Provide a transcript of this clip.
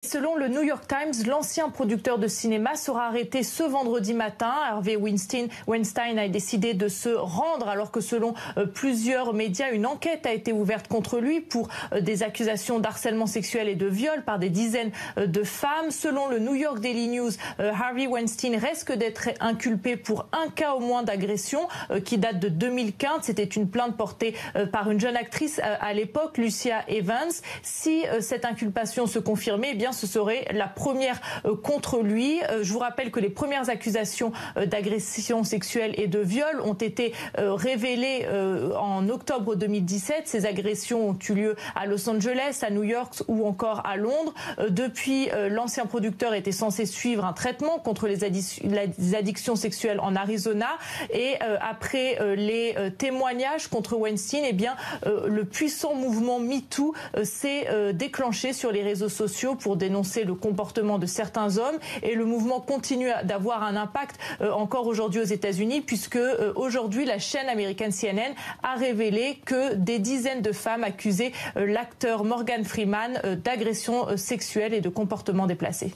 Selon le New York Times, l'ancien producteur de cinéma sera arrêté ce vendredi matin. Harvey Weinstein a décidé de se rendre alors que selon plusieurs médias, une enquête a été ouverte contre lui pour des accusations d'harcèlement sexuel et de viol par des dizaines de femmes. Selon le New York Daily News, Harvey Weinstein risque d'être inculpé pour un cas au moins d'agression qui date de 2015. C'était une plainte portée par une jeune actrice à l'époque, Lucia Evans. Si cette inculpation se confirmait, eh bien ce serait la première contre lui. Je vous rappelle que les premières accusations d'agression sexuelle et de viol ont été révélées en octobre 2017. Ces agressions ont eu lieu à Los Angeles, à New York ou encore à Londres. Depuis, l'ancien producteur était censé suivre un traitement contre les addictions sexuelles en Arizona. Et après les témoignages contre Weinstein, eh bien, le puissant mouvement MeToo s'est déclenché sur les réseaux sociaux pour dénoncer le comportement de certains hommes, et le mouvement continue d'avoir un impact encore aujourd'hui aux États-Unis, puisque aujourd'hui la chaîne américaine CNN a révélé que des dizaines de femmes accusaient l'acteur Morgan Freeman d'agression sexuelle et de comportements déplacés.